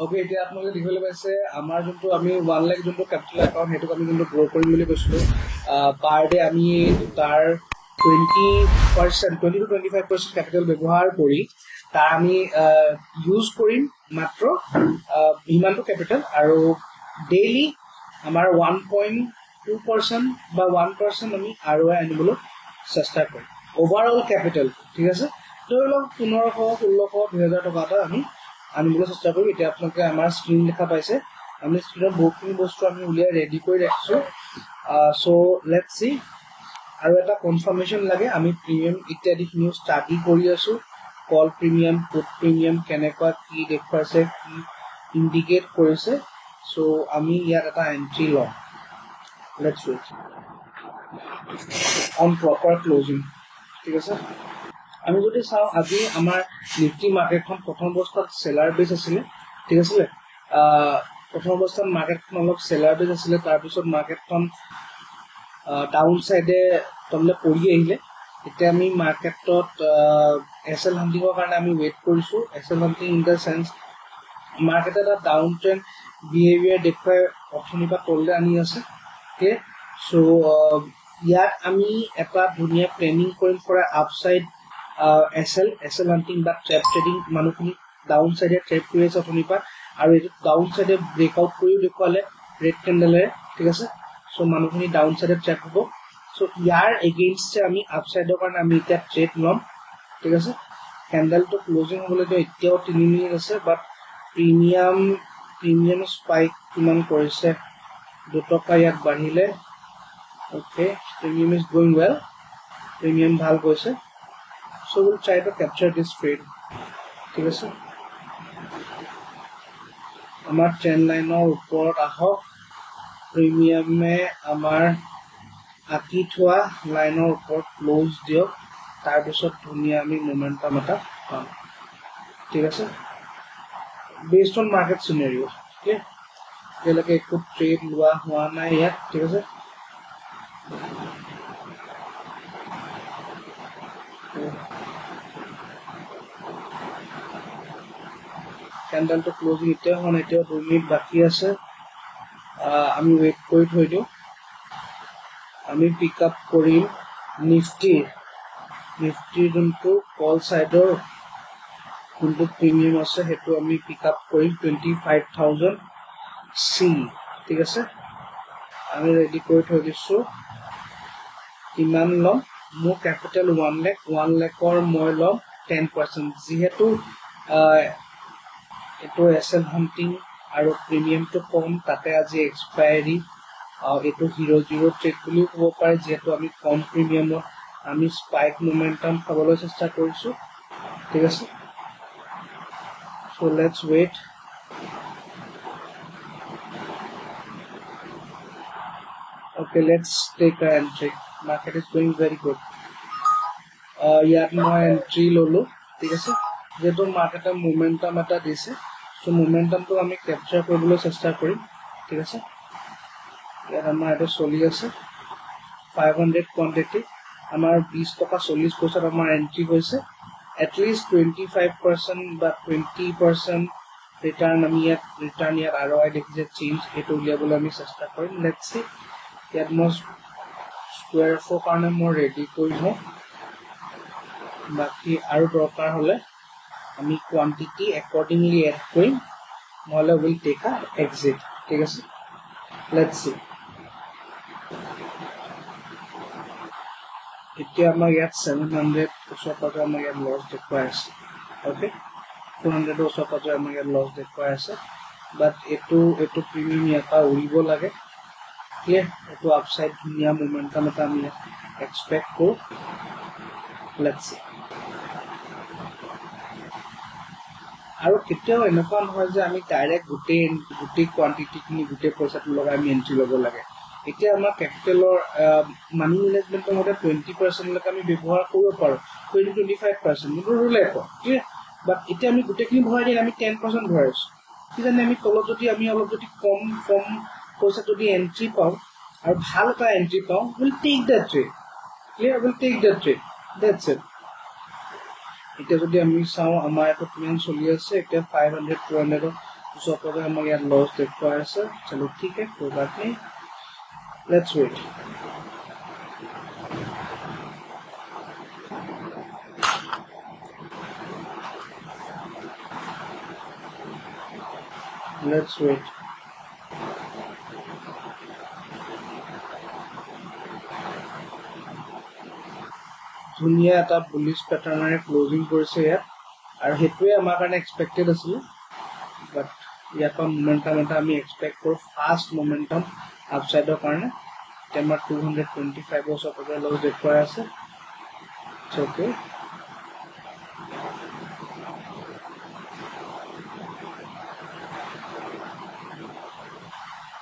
Okay এতিয়া আপোনালোকে দেখিবলৈ পাইছে আমাৰ যোনটো আমি 1 লাখ যোনটো কেপিটেল একাউণ্ট সেইটো আমি যোনটো গ্ৰ' কৰিম বুলি কৈছিলোঁ পাৰ ডে আমি তাৰ 20% 20 to 25% কেপিটেল ব্যৱহাৰ কৰি তাৰ আমি ইউজ কৰিম মাত্ৰ ইমানটো কেপিটেল আৰু ডেইলি আমাৰ 1.2% বা 1% আমি ROI আনিবলৈ চেষ্টা কৰিম ওভাৰঅল কেপিটেল ঠিক আছে ধৰি লওক 1500 1600 2000 টকা এটা আমি আনিবলৈ চেষ্টা কৰিম এতিয়া আপোনালোকে আমাৰ স্ক্ৰীন দেখা পাইছে আমি স্ক্ৰীনত বহুতখিনি বস্তু আমি উলিয়াই ৰেডি কৰি ৰাখিছোঁ চ' লেটছ চি আৰু এটা কনফাৰ্মেশ্যন লাগে আমি প্ৰিমিয়াম ইত্যাদিখিনিও ষ্টাডি কৰি আছোঁ কল প্ৰিমিয়াম পুট প্ৰিমিয়াম কেনেকুৱা কি দেখুৱাইছে কি ইণ্ডিকেট কৰিছে চ' আমি ইয়াত এটা এণ্ট্ৰি ল'ম let's wait on proper closing ঠিক আছে আমি যদি চাওঁ আজি আমাৰ নিফটি মাৰ্কেটখন প্ৰথম অৱস্থাত চেলাৰ বেছ আছিলে ঠিক আছিলে প্ৰথম অৱস্থাত মাৰ্কেটখন অলপ চেলাৰ বেছ আছিলে তাৰপিছত মাৰ্কেটখন ডাউন চাইডে তললৈ পৰি আহিলে এতিয়া আমি মাৰ্কেটত এছএল হাণ্টিঙৰ কাৰণে আমি ৱেইট কৰিছোঁ এছএল হাণ্টিং ইন দ্য চেন্স মাৰ্কেটে এটা ডাউন ট্ৰেণ্ড বিহেভিয়াৰ দেখুৱাই অথনিৰ পৰা তললৈ আনি আছে অ'কে চ' ইয়াত আমি এটা ধুনীয়া প্লেনিং কৰিম ফৰ আপচাইড এছএল হাণ্টিং বা ট্ৰেপ ট্ৰেডিং মানুহখিনি ডাউন চাইডে ট্ৰেপ কৰি আছে অথনিৰ পৰা আৰু এইটো ডাউন চাইডে ব্ৰেকআউট কৰিও দেখুৱালে ৰেড কেণ্ডেলেৰে ঠিক আছে চ' মানুহখিনি ডাউন চাইডে ট্ৰেপ হ'ব চ' ইয়াৰ এগেইনষ্টে আমি আপচাইডৰ কাৰণে আমি এতিয়া ট্ৰেড ল'ম ঠিক আছে কেণ্ডেলটো ক্লজিং হ'বলৈতো এতিয়াও 3 মিনিট আছে বাট প্ৰিমিয়াম স্পাইক কিমান কৰিছে 2 টকা ইয়াত বাঢ়িলে okay premium is going well premium ভাল গৈছে so' will try to capture this trade ঠিক আছে আমাৰ ট্ৰেণ্ড লাইনৰ ওপৰত আহক প্ৰিমিয়ামে আমাৰ আঁকি থোৱা লাইনৰ ওপৰত ক্ল'জ দিয়ক তাৰপিছত ধুনীয়া আমি মোমেণ্টাম এটা পাম ঠিক আছে based on market scenario' okay এতিয়ালৈকে একো ট্ৰেড লোৱা হোৱা নাই ইয়াত ঠিক আছে কেণ্ডেলটো ক্লজিং এতিয়াও হোৱা নাই এতিয়াও 2 মিনিট বাকী আছে আমি ৱেইট কৰি থৈ দিওঁ আমি পিক আপ কৰিম নিফটিৰ যোনটো কল চাইডৰ যোনটো প্ৰিমিয়াম আছে সেইটো আমি পিক আপ কৰিম 25,000 চি ঠিক আছে আমি ৰেডি কৰি থৈ দিছোঁ কিমান ল'ম মোৰ কেপিটেল 1 লাখৰ মই ল'ম 10% যিহেতু এইটো এছএল হাণ্টিং আৰু প্ৰিমিয়ামটো কম তাতে আজি এক্সপায়াৰী এইটো 0 ট্ৰেড বুলিও ক'ব পাৰে যিহেতু আমি কম প্ৰিমিয়ামত আমি স্পাইক মোমেণ্টাম খাবলৈ চেষ্টা কৰিছোঁ ঠিক আছে so' let's wait okay let's take a entry market is going very good ইয়াত মই এণ্ট্ৰি ল'লোঁ ঠিক আছে যিহেতু মাৰ্কেটে মোমেণ্টাম এটা দিছে চ' মোমেণ্টামটো আমি কেপচাৰ কৰিবলৈ চেষ্টা কৰিম ঠিক আছে ইয়াত আমাৰ এইটো চলি আছে 500 কোৱান্টিটি আমাৰ 20 টকা 40 পইচাত আমাৰ এণ্ট্ৰি হৈছে এটলিষ্ট 25% বা 20% ৰিটাৰ্ণ ইয়াত ROI দেখিছে চেঞ্জ এইটো উলিয়াবলৈ আমি চেষ্টা কৰিম লেটছ চি ইয়াত মই স্কুৱেৰ অফৰ কাৰণে মই ৰেডি কৰি লওঁ বাকী আৰু দৰকাৰ হ'লে আমি কোৱান্টিটি একৰ্ডিংলি এড কৰিম নহ'লে উইল টেক আ এক্সিট ঠিক আছে লেটছ চি এতিয়া আমাৰ ইয়াত 700 ওচৰ পাজৰে আমাৰ ইয়াত লছ দেখুৱাই আছে অ'কে 400 ওচৰ পাজৰে আমাৰ ইয়াত লছ দেখুৱাই আছে বাট এইটো প্ৰিমিয়াম ইয়াৰ পৰা উৰিব লাগে এইটো আপচাইড ধুনীয়া মোমেণ্টাম এটা আমি এক্সপেক্ট কৰোঁ লেটছ চি আৰু কেতিয়াও এনেকুৱা নহয় যে আমি ডাইৰেক্ট গোটেই কোৱান্টিটিখিনি গোটেই পইচাটো লগাই আমি এণ্ট্ৰি ল'ব লাগে এতিয়া আমাৰ কেপিটেলৰ মানি মেনেজমেণ্টৰ মতে 20%লৈকে আমি ব্যৱহাৰ কৰিব পাৰোঁ 20-25% কিন্তু ৰুল একো বাট এতিয়া আমি গোটেইখিনি ভৰাই দিলে আমি 10% ভৰাইছোঁ কিজানি আমি তলত যদি আমি অলপ যদি কম পইচাত যদি এণ্ট্ৰি পাওঁ আৰু ভাল এটা এণ্ট্ৰি পাওঁ will take the trade will take the trade that's it এতিয়া যদি আমি চাওঁ আমাৰ এইটো কিমান চলি আছে এতিয়া 500-400 उसके ऊपर हमें यार लॉस देखो ऐसा चलो ठीक है कोई बात नहीं लेट्स वेट ধুনীয়া এটা বুলিশ প্যাটাৰ্ণৰে ক্লোজিং কৰিছে ইয়াত আৰু হেতুৱে আমাৰ কাৰণে এক্সপেক্টেড আছিল বাট ইয়াৰ পৰা মোমেন্টাম এটা আমি এক্সপেক্ট কৰো ফাষ্ট মোমেন্টাম আপসাইডৰ কাৰণে টেমাৰ 225 ওচৰ পৰা লছ দেখুৱাই আছে ওকে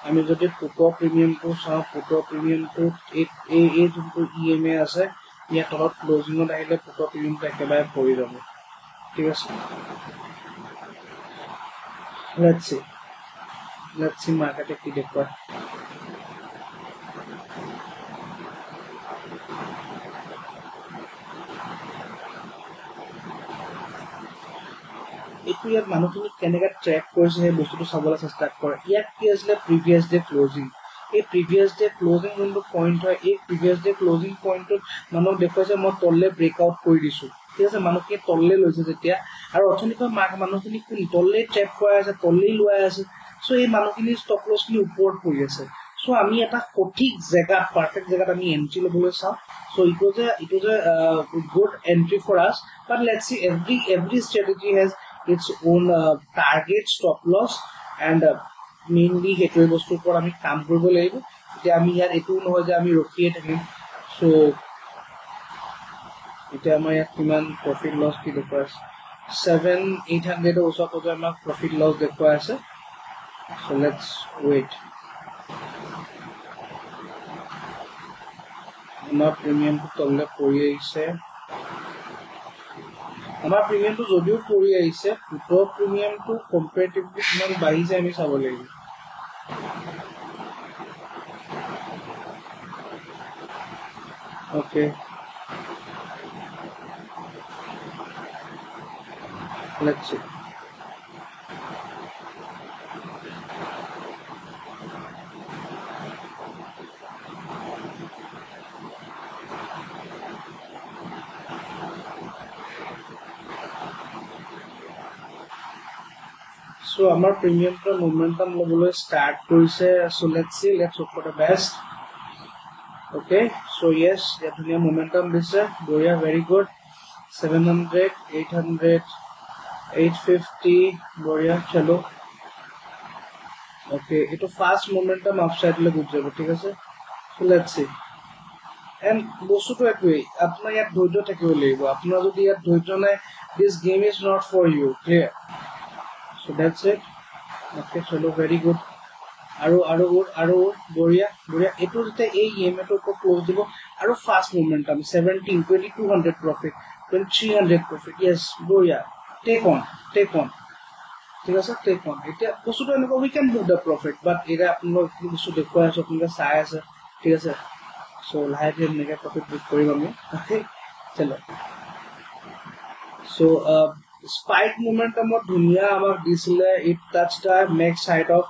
আমি যদি পুটৰ প্ৰিমিয়ামটো চাওঁ পুটৰ প্ৰিমিয়ামটো এই যোনটো ইএমএ আছে ইয়াৰ তলত ক্লোজিঙত আহিলে পুটৰ প্ৰিমিয়ামটো একেবাৰে পৰি যাব ঠিক আছে let's see মাৰ্কেটে কি দেখুৱায় এইটো ইয়াত মানুহখিনি কেনেকৈ ট্ৰেক কৰিছে সেই বস্তুটো চাবলৈ চেষ্টা কৰে ইয়াত কি আছিলে প্ৰিভিয়াছ ডে ক্লোজিং এই প্ৰিভিয়াছ ডে ক্লোজিং যোনটো পইণ্ট হয় এই প্ৰিভিয়াছ ডে ক্লোজিং পইণ্টটোত মানুহক দেখুৱাইছে মই তললে ব্ৰেকআউট কৰি দিছোঁ ঠিক আছে মানুহখিনি তললে লৈছে যেতিয়া আৰু অৰ্থনীতিৰ মানুহখিনি কোন তললে ট্ৰেপ কৰাই আছে তললেই লোৱাই আছে চ' এই মানুহখিনিৰ ষ্টপ লছখিনি ওপৰত পৰি আছে চ' আমি এটা সঠিক জেগাত পাৰফেক্ট জেগাত আমি এন্ট্ৰি ল'বলৈ চাওঁ so' it was a good entry for us but let's see every strategy has its own target stop loss and mainly হেতুৱে বস্তুৰ ওপৰত আমি কাম কৰিব লাগিব এতিয়া আমি ইয়াত এটো নহয় যে আমি ৰখিয়ে থাকিম সো এতিয়া আমাৰ ইয়াত কিমান প্ৰফিট লছ কি দেখুৱাই আছে 7800 ওচৰ পৰা আমাক প্ৰফিট লছ দেখুৱাই আছে সো লেটস ৱেইট আমাৰ প্ৰিমিয়ামটো তললে পৰি আহিছে আমাৰ প্ৰিমিয়ামটো যদিও পৰি আহিছে পুটৰ প্ৰিমিয়ামটো কম্পেৰেটিভলি কিমান বাঢ়িছে আমি চাব লাগিব okay let's see So our premium to momentum level start কৰিছে so let's hope for the best okay so yes yeah momentum দিছে boya very good 700 800 850 boya chalo okay eto fast momentum upside le good যাব ঠিক আছে so let's see and বস্তুটো একই আপোনাৰ ইয়াত ধৈৰ্য থাকিব লাগিব আপোনাৰ যদি ইয়াত ধৈৰ্য নাই this game is not for you clear so that's it okay chalo very good aru boria eto jete ei EMA to close dibo aru fast momentum 17 2200 profit 2300 profit yes boria take on ঠিক আছে take on এটা বস্তুটো এনেকৈ we can book the profit but এটা আপোনাৰ বস্তু দেখুৱাই আছে আপোনাক চাই আছে ঠিক আছে so লাহে এনেকৈ profit book কৰিম আমি okay চলো so spike momentum of dunia amar disile it touched a max height of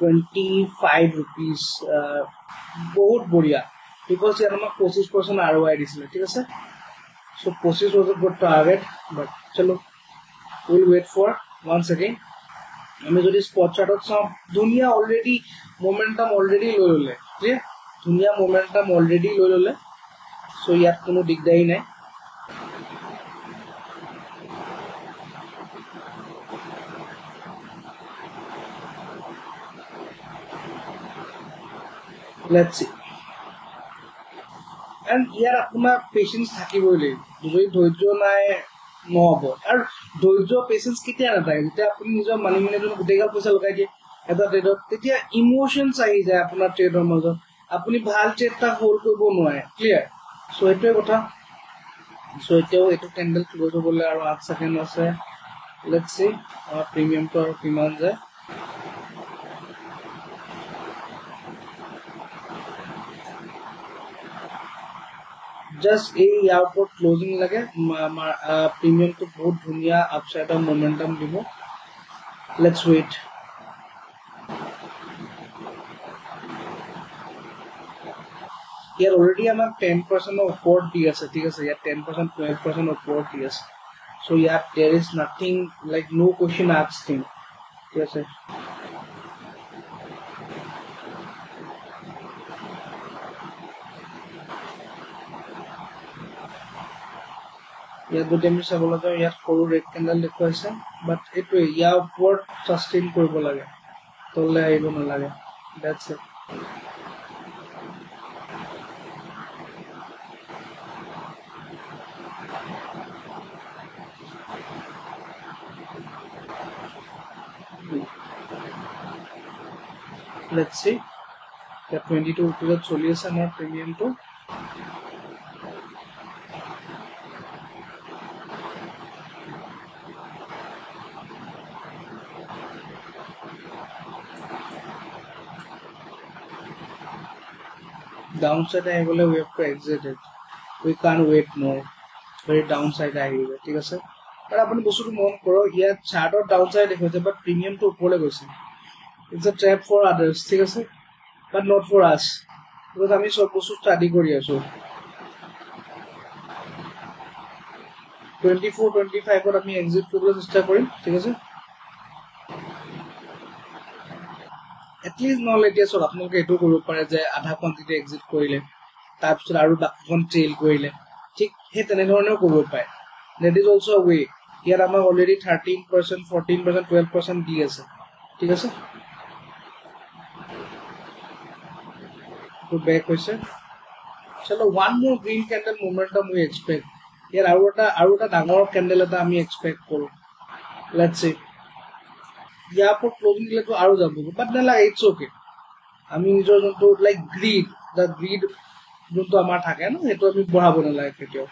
25 rupees bahut boria because here amar 25% ROI disile thik ase so 25 was a good target but chalo we'll wait for once again ami jodi spot chart ot sam dunia already momentum already lole clear dunia momentum already lole so yat kono digdai nai let's see and here apuna patience থাকিবই লাগিব যদি ধৈৰ্য নাই নহব আৰু ধৈৰ্য patience কিতিয়া নাথাকে যেতিয়া আপুনি নিজৰ মানি মেনেজমেন্ট গোটেইগাল পইচা লগাই দিয়ে এটা ট্ৰেডত তেতিয়া ইমোশনছ আহি যায় আপোনাৰ ট্ৰেডৰ মাজত আপুনি ভাল ট্ৰেডটা হোল্ড কৰিব নোৱাৰে ক্লিয়াৰ সো এটোৱে কথা সো এতিয়াও এটো ক্যান্ডেল ক্লোজ হ'বলৈ আৰু 8 সেকেন্ড আছে লেটস সি আমাৰ প্ৰিমিয়ামটো আৰু কিমান যায় just a airport closing lage premium to both dunia upside of momentum dibo let's wait year already আমাক 10% ওপৰত দি আছে, ঠিক আছে, ইয়াত 10% 12% ওপৰত দি আছে, so ইয়াত there is nothing like no question asked thing, ঠিক আছে। ইয়াত যদি আমি চাবলৈ যাওঁ ইয়াত সৰু ৰেড কেণ্ডেল দেখুৱাইছে, বাট এইটোৱে ইয়াৰ ওপৰত ছাষ্টেইন কৰিব লাগে, তললৈ আহিব নালাগে, that's it। Let's see, ইয়াত 22 rupees চলি আছে আমাৰ প্ৰিমিয়ামটো। Downside আহিবলে we have to exit it, we can't wait more, very downside আহিব, ঠিক আছে। আৰু আপুনি বস্তুটো মন কৰক, ইয়াত চাৰ্টৰ ডাউনসাইড দেখুৱাইছে বাট প্ৰিমিয়ামটো ওপৰলৈ গৈছে, it's a trap for others, ঠিক আছে, but not for us, because আমি সব বস্তু ষ্টাডি কৰি আছো। 24-25 আমি এক্সিট কৰিবলৈ চেষ্টা কৰিম, ঠিক আছে। এটলিষ্ট নহ'লে এতিয়া চব আপোনালোকে এইটো কৰিব পাৰে যে আধা কোৱান্টিটি এক্সিট কৰিলে তাৰপিছত আৰু বাকীখন ট্ৰেইল কৰিলে, ঠিক সেই তেনেধৰণেও কৰিব পাৰে, দেট ইজ অলছ' ৱে। ইয়াত আমাক অলৰেডি 13%, 14%, 12% দি আছে, ঠিক আছে। তো বেক হৈছে, চলো ওৱান মোৰ গ্ৰীণ কেণ্ডেল মোমেণ্টাম উই এক্সপেক্ট, ইয়াত আৰু এটা ডাঙৰ কেণ্ডেল এটা আমি এক্সপেক্ট কৰোঁ, লেটছ সি। ইয়াৰ ওপৰত ক্লজিং দিলেতো আৰু যাব, বাট নালাগে, ইটছ অ'কে। আমি নিজৰ যোনটো লাইক গ্ৰীড যোনটো আমাৰ থাকে ন, সেইটো আমি বঢ়াব নালাগে কেতিয়াও।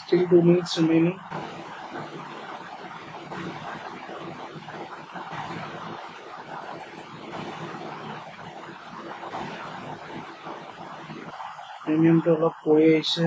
Still 2 minutes remaining. প্ৰিমিয়ামটো অলপ পৰি আহিছে,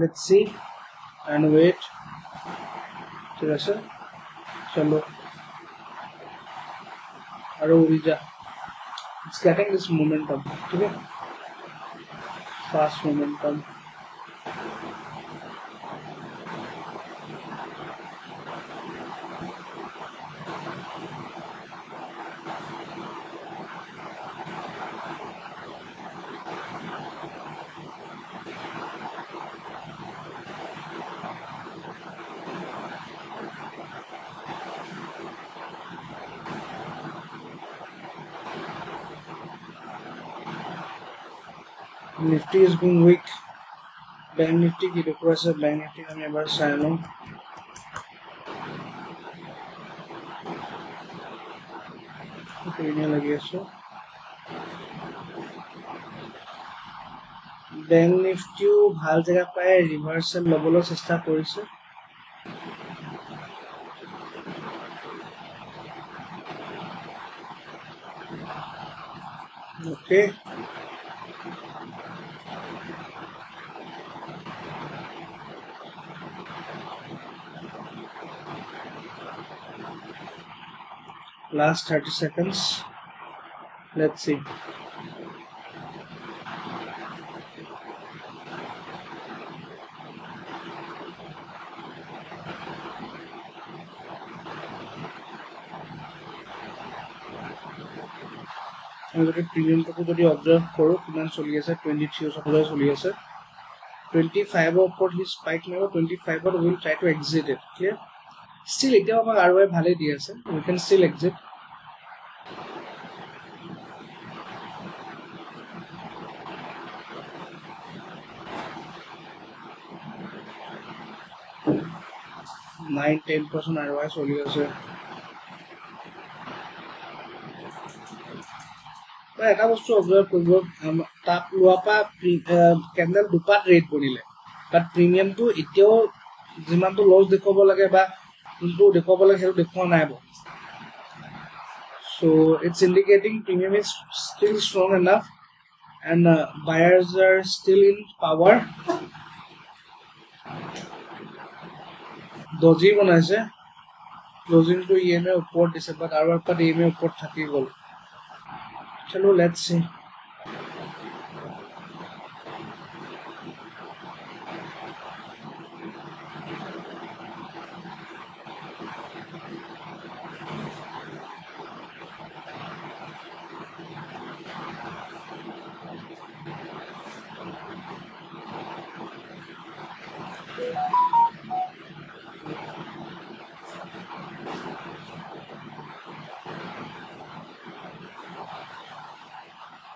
let's see and wait, ঠিক আছে, চলো আৰু উৰি যা, it's getting this momentum, ঠিক আছে, fast momentum। Nifty is being weak, Bank Nifty কি দেখুৱাইছে, Bank Nifty আমি এবাৰ চাই লওঁ। এনে লাগি আছে, Bank Niftyও ভাল জেগা পাই ৰিভাৰ্চেল ল'বলৈ চেষ্টা কৰিছে, okay। Last 30 seconds, let's see। আমি যদি প্ৰিমিয়ামটো যদি অবজাৰ্ভ কৰোঁ কিমান চলি আছে, 23 চকলৈ চলি আছে, 25ৰ ওপৰত সি স্পাইক মাৰিব, 25ত will try to exit it, clear. Still এতিয়াও আমাক আৰু ভালেই দি আছে, we can still exit. (9-10% ROI চলি আছে। এটা বস্তু অবজাৰ্ভ কৰিব তাপ লোৱাৰ পৰা কেণ্ডেল দুপাত ৰেট বনিলে বাট প্ৰিমিয়ামটো এতিয়াও যিমানটো লছ দেখুৱাব লাগে বা যোনটো দেখুৱাব লাগে সেইটো দেখুওৱা নাই so it's indicating premium is still strong enough and buyers are still in power doji banaise closing to EMA upward dise but aru ekta EMA upward thaki gol chalo let's see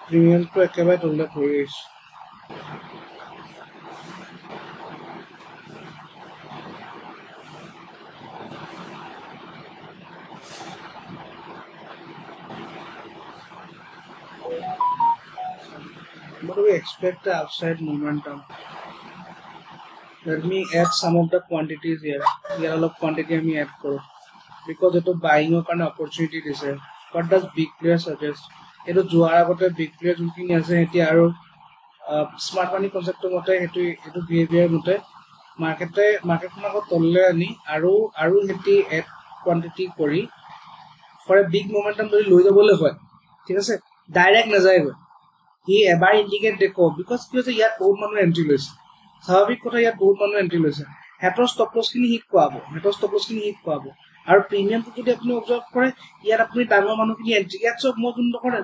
premium to একেবাৰে তললে পৰি আছে What do we expect the upside momentum? Let me add some of the quantities here. Here all of quantity I add karo because it buying of an opportunity is there. What does big player suggest? It is joara agote big player looking as a eti aro smart money concept mote etu behavior mote market khona ko tolle ani aru heti add quantity kori for a big momentum dori loi jabole hoy ঠিক আছে direct না যায় হি এবাৰ indicate দেখো because কি হৈছে ইয়াত বহুত মানুহ এন্ট্ৰি লৈছে স্বাভাৱিক কথা ইয়াত বহুত মানুহ এন্ট্ৰি লৈছে হেটৰ ষ্টপ লছ খিনি হিট কৰাব আৰু প্ৰিমিয়ামটো যদি আপুনি অবজাৰ্ভ কৰে ইয়াত আপুনি ডাঙৰ মানুহখিনি এন্ট্ৰি ইয়াত চব মই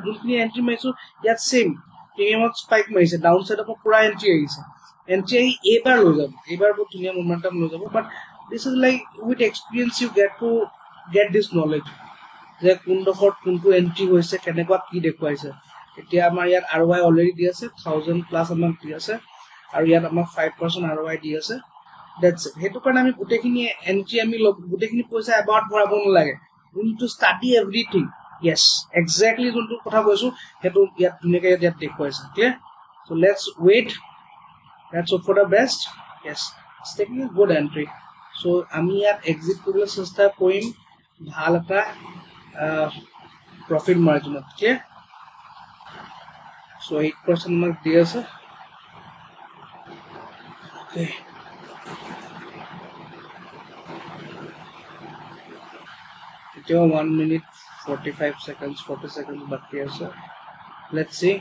যোনখিনি এন্ট্ৰি মাৰিছো ইয়াত সেম প্ৰিমিয়ামত স্পাইক মাৰিছে ডাউন সাইডৰ পৰা পুৰা এন্ট্ৰি আহিছে এন্ট্ৰি আহি এইবাৰ লৈ যাব এইবাৰ বহুত ধুনীয়া মোমেন্টাম লৈ যাব but this is like with experience you get this knowledge যে কোনডোখৰত কোনটো এন্ট্ৰি হৈছে কেনেকুৱা কি দেখুৱাইছে এতিয়া আমাৰ ইয়াত ROI অলৰেডি দি আছে 1000 প্লাস আমাক দি আছে আৰু ইয়াত আমাক 5% ROI দি আছে দ্যাটস হেতু কাৰণে আমি গুটেখিনি এন্ট্ৰি আমি গুটেখিনি পইচা এবাউট ভৰাব নালাগে we need to study everything yes exactly যোনটো কথা কৈছো হেতু ইয়াত ধুনীয়াকৈ ইয়াত দেখুৱাইছে clear so let's wait let's hope for the best yes it's taking a good entry so আমি ইয়াত এক্সিট কৰিবলৈ চেষ্টা কৰিম ভাল এটা profit margin okay so 8% mark दिया sir okay it's 1 minute 45 seconds 40 seconds बाकी है sir let's see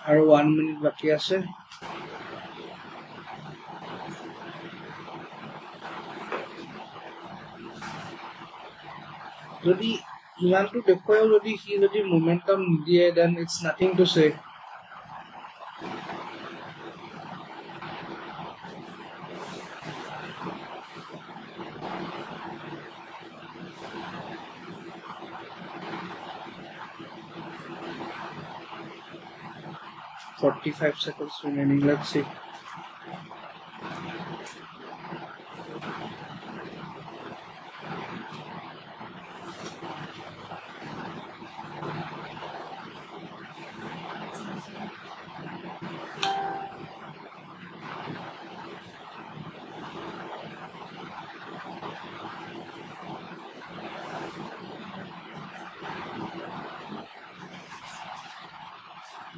আৰু 1 minute বাকি আছে যদি ইমানটো দেখুৱাও যদি হি যদি মোমেন্টাম দিয়ে then it's nothing to say $45 seconds remaining let's see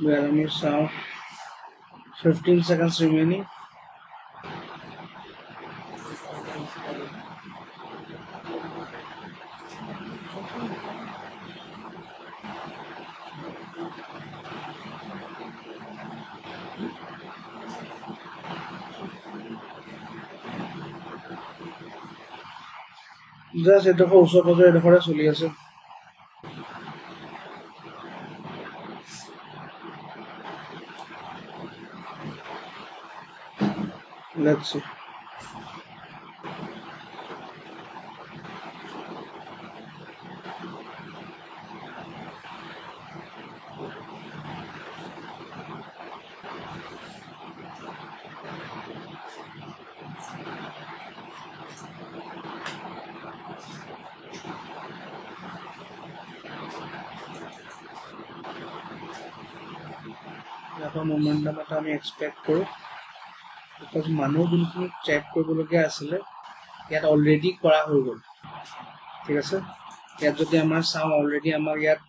where am I sound 15 seconds remaining just এডোখৰ ওচৰ পাজৰ এডোখৰে চলি আছে let's see তাৰপৰা মোমেণ্টাম এটা আমি এক্সপেক্ট কৰোঁ বিকজ মানুহ যোনখিনি ট্ৰেক কৰিবলগীয়া আছিলে ইয়াত অলৰেডি কৰা হৈ গ'ল ঠিক আছে ইয়াত যদি আমাৰ চাওঁ অলৰেডি আমাক ইয়াত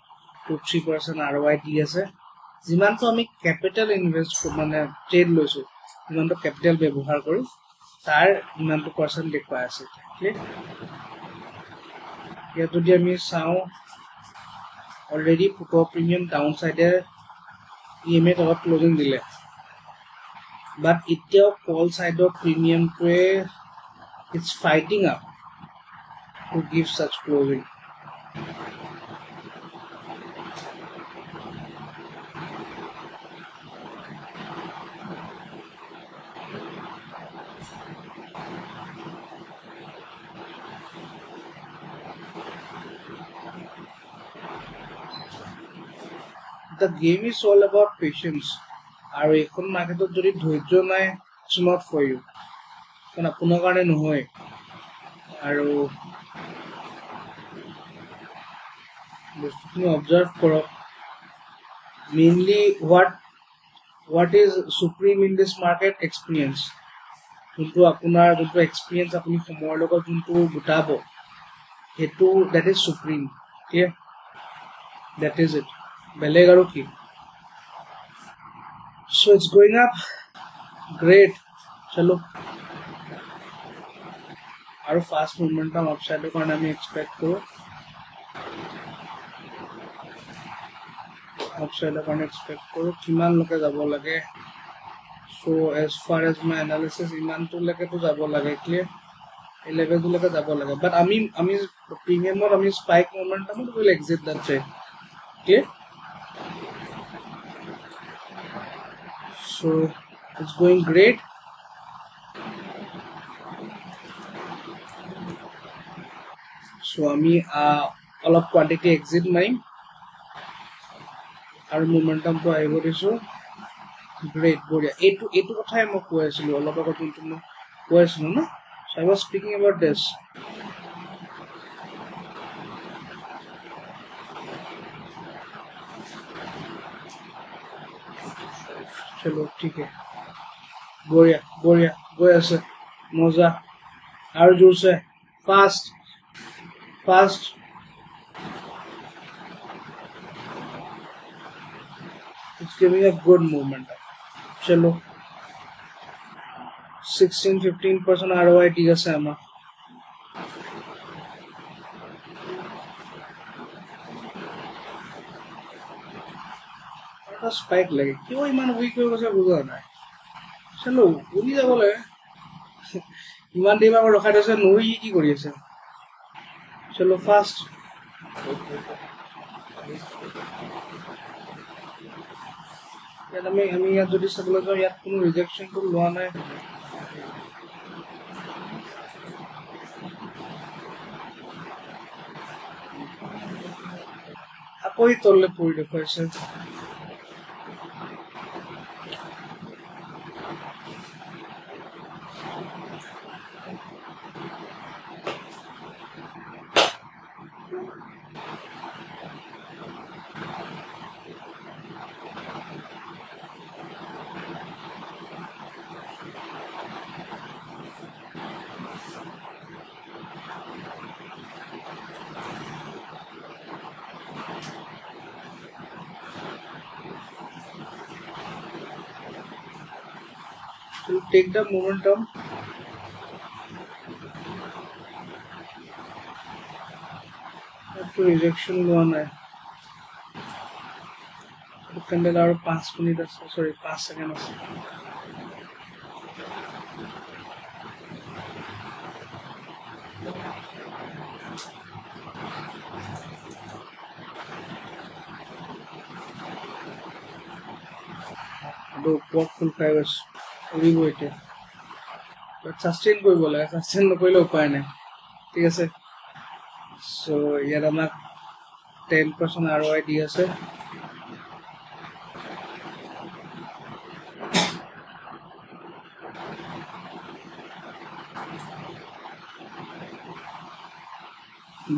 2-3% ROI দি আছে যিমানটো আমি কেপিটেল ইনভেষ্ট মানে ট্ৰেড লৈছোঁ যিমানটো কেপিটেল ব্যৱহাৰ কৰি তাৰ ইমানটো পাৰ্চেণ্ট দেখুৱাই আছে ইয়াত যদি আমি চাওঁ অলৰেডি পুটৰ প্ৰিমিয়াম ডাউন চাইডে EMA তলত ক্লজিং দিলে বাট এতিয়াও কল চাইডৰ প্ৰিমিয়ামটোৱে it's fighting up to give such closing The game is all about patience. আৰু এখন মাৰ্কেটত যদি ধৈৰ্য নাই it's not for you. কাৰণ আপোনাৰ কাৰণে নহয় আৰু বস্তুখিনি অবজাৰ্ভ কৰক mainly what is supreme in this market experience যোনটো আপোনাৰ যোনটো এক্সপিৰিয়েঞ্চ আপুনি সময়ৰ লগত যোনটো গোটাব সেইটো that is supreme clear that is it বেলেগ আৰু কি so it's going up great চলো আৰু ফাষ্ট মোমেন্টাম আপসাইডৰ কাৰণে আমি এক্সপেক্ট কৰোঁ আপসাইডৰ কাৰণে এক্সপেক্ট কৰোঁ কিমান লৈকে যাব লাগে so as far as my analysis ইমানটো লৈকেতো যাব লাগে ক্লিয়াৰ এই লেভেলটোলৈকে যাব লাগে বাট আমি প্ৰিমিয়ামত আমি স্পাইক মোমেন্টামত will exit that trade clear so it's going great so আমি অলপ কোয়ান্টিটি এক্সিট মাৰিম আৰু মোমেন্টামটো আহিব দিছো গ্ৰেট বঢ়িয়া এইটো কথাই মই কৈ আছিলো অলপ আগত যোনটো মই কৈ আছিলো না so I was speaking about this चलो ठीक है बढ़िया बढ़िया गई আছে मजा और जोर से fast it's giving a good movement चलो 16-15% ROI ঠিক আছে আমার स्पाइक लगे क्यों इमान वीक हो गए बुझा ना चलो उड़ी যাব লাগে ইমান দিন আমাৰ ৰখাই দিছে নই কি কৰি আছে চলো ফাস্ট ইয়াত আমি ইয়াত যদি চাবলৈ যাওঁ ইয়াত কোনো ৰিজেকশ্যনটো লোৱা নাই আকৌ তললে পৰি দেখুৱাইছে to take the momentum to rejection one है तो कैंडल और 5 मिनट सॉरी 5 सेकंड दो पॉट फुल फाइवर्स উৰি গৈছে সাস্টেইন কৰিব লাগে সাস্টেইন নকৰিলে উপায় নাই ঠিক আছে সো ইয়াত আমাক 10% ROI দি আছে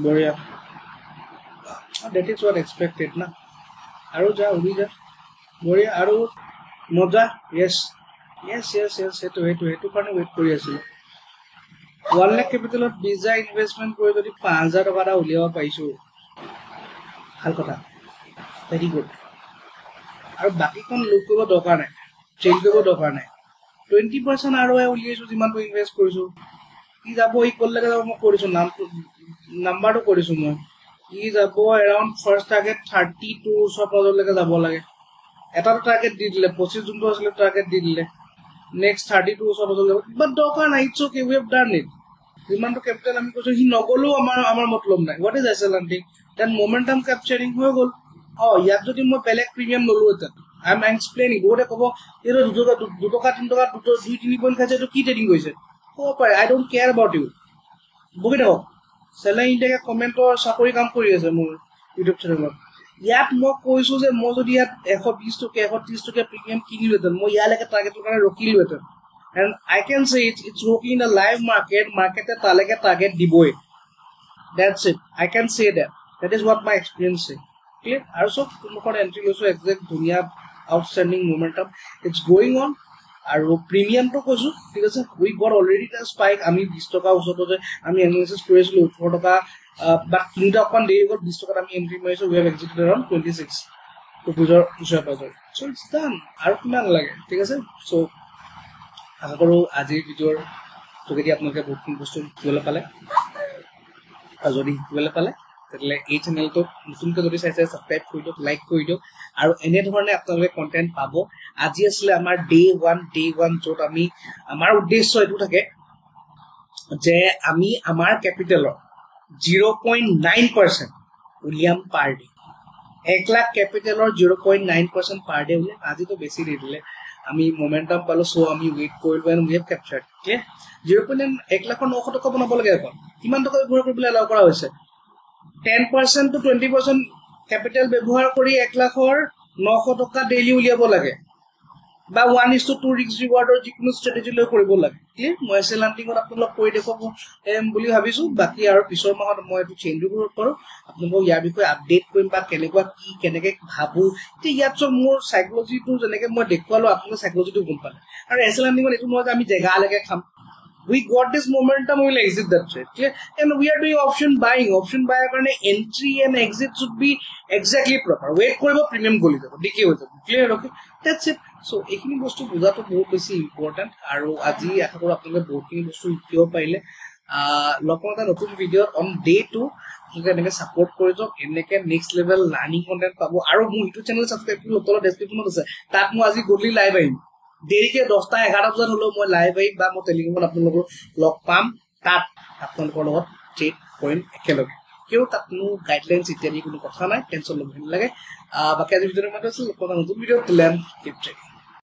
বঢ়িয়া that is what expected না আৰু যা উৰি যা বঢ়িয়া আৰু মজা yes সেইটো কাৰণে ৱেইট কৰি আছিলোঁ 1 লাখ কেপিটেলত 20,000 ইনভেষ্টমেণ্ট কৰি যদি 5,000 টকা এটা উলিয়াব পাৰিছোঁ ভাল কথা ভেৰি গুড আৰু বাকীখন লুক কৰিব দৰকাৰ নাই চেঞ্জ কৰিব দৰকাৰ নাই 20% ROI উলিয়াইছোঁ যিমানটো ইনভেষ্ট কৰিছোঁ ই যাব ই ক'লৈকে যাব মই কৰিছোঁ নাম্বাৰটো কৰিছোঁ মই ই যাব এৰাউণ্ড ফাৰ্ষ্ট টাৰ্গেট 32 ওচৰ-পাজৰলৈকে যাব লাগে এটা টাৰ্গেট দি দিলে 25 যোনটো আছিলে টাৰ্গেট দি দিলে নেক্সট 32 ওচৰ-পাজৰলৈ বাট দৰকাৰ নাই it's okay we have done it যিমানটো কেপিটেল আমি কৈছোঁ সি নগ'লেও আমাৰ মতলব নাই what is accelerating then momentum capturing হৈ গ'ল ইয়াত যদি মই বেলেগ প্ৰিমিয়াম ল'লোহেঁতেন আই এম এক্সপ্লেইনিং বহুতে ক'ব এইটো 2 টকা 3 টকা 2-3 পইণ্ট খাইছে এইটো কি ট্ৰেডিং কৰিছে ক'ব পাৰে আই ডোণ্ট কেয়াৰ এবাউট ইউ বহি থাকক চেলেন ইণ্ডিয়াকে কমেণ্টৰ চাকৰি কাম কৰি আছে মোৰ ইউটিউব চেনেলত ইয়াত মই কৈছোঁ যে মই যদি ইয়াত 120 টকীয়া 130 টকীয়া প্ৰিমিয়াম কিনিলোহেঁতেন মই ইয়ালৈকে টাৰ্গেটৰ কাৰণে ৰখিলোহেঁতেন and I can say it's working in the live মাৰ্কেটে তালৈকে টাৰ্গেট দিবই that's it I can say that is what my experience say clear আৰু চব তোমালোকৰ এণ্ট্ৰি লৈছোঁ একজেক্ট ধুনীয়া outstanding momentum it's going on আৰু প্ৰিমিয়ামটো কৈছোঁ ঠিক আছে we got already the spike আমি 20 টকা ওচৰতে আমি এনালাইচিছ কৰি আছিলোঁ 18 টকা বাট 3টা অকণমান দেৰি গ'ল 20 টকাত আমি এণ্ট্ৰি মাৰিছোঁ উই হেভ এক্সিটেড এৰাউণ্ড 26 ৰুপিজৰ ওচৰে-পাজৰে চ' ইটছ ডান আৰু কিমান লাগে ঠিক আছে চ' আশা কৰোঁ আজিৰ ভিডিঅ'ৰ যোগেদি আপোনালোকে বহুতখিনি বস্তু শিকিবলৈ পালে আৰু যদি শিকিবলৈ পালে তেতিয়াহ'লে এই চেনেলটোক নতুনকৈ যদি চাইছে ছাবস্ক্ৰাইব কৰি দিয়ক লাইক কৰি দিয়ক আৰু এনেধৰণে আপোনালোকে কণ্টেণ্ট পাব আজি আছিলে আমাৰ ডে ওৱান য'ত আমি আমাৰ উদ্দেশ্য এইটো থাকে যে আমি আমাৰ কেপিটেলৰ 0.9% উলিয়াম পাৰ ডে 1 লাখ কেপিটেলৰ 0.9% পাৰ ডে উলিয়াম আজিতো বেছি নিদিলে আমি মোমেণ্টাম পালোঁ চ' আমি ৱেইট কৰিলোঁ and we have captured clear 0.9 1 লাখৰ 900 টকা বনাব লাগে এখন কিমান টকা ব্যৱহাৰ কৰিবলৈ এলাউ কৰা হৈছে 10% to 20% কেপিটেল ব্যৱহাৰ কৰি 1 লাখৰ 900 টকা ডেইলি উলিয়াব লাগে বা 1:2 ৰিস্ক ৰিৱাৰ্ডৰ যিকোনো ষ্ট্ৰেটেজি লৈ কৰিব লাগে ক্লিয়াৰ মই এক্সেলেণ্টিঙত আপোনালোক কৰি দেখুৱাব বুলি ভাবিছোঁ বাকী আৰু পিছৰ মাহত মই এইটো চেঞ্জো কৰিব পাৰোঁ আপোনালোকক ইয়াৰ বিষয়ে আপডেট কৰিম বা কেনেকৈ ভাবোঁ এতিয়া ইয়াত চব মোৰ চাইকলজিটো যেনেকৈ মই দেখুৱালোঁ আপোনালোকে চাইকলজিটো গম পালে আৰু এক্সেলেণ্টিঙত এইটো নহয় যে আমি জেগালৈকে খাম we got this momentum we will exit that trade clear and we are doing option buying karone entry and exit should be exactly proper wait koribo premium goli jabo dikhi hoy jabo clear okay that's it so ekhini bostu bujato bahut beshi important aru aji asha koru apnaloke bahut kini bostu hikibo parile lokota notun video on day 2 আপোনালোকে এনেকৈ support কৰি যাওক এনেকৈ next level learning content পাব আৰু মোৰ YouTube channel subscribe কৰি তলৰ ডেছক্ৰিপশ্যনত আছে তাত মই আজি গধূলি লাইভ আহিম দেৰিকে 10টা 11 বজাত হ'লেও মই লাইভ আহিম বা মই টেলিগ্ৰামত আপোনালোকক লগ পাম তাত আপোনালোকৰ লগত ট্ৰেড কৰিম একেলগে কিয় তাত কোনো গাইডলাইনছ ইত্যাদি কোনো কথা নাই টেনশ্যন ল'ব নালাগে বাকী আজি ভিডিঅ'টো ইমানতে আছিল নতুন ভিডিঅ'ত লেম কিপ ট্ৰেডিং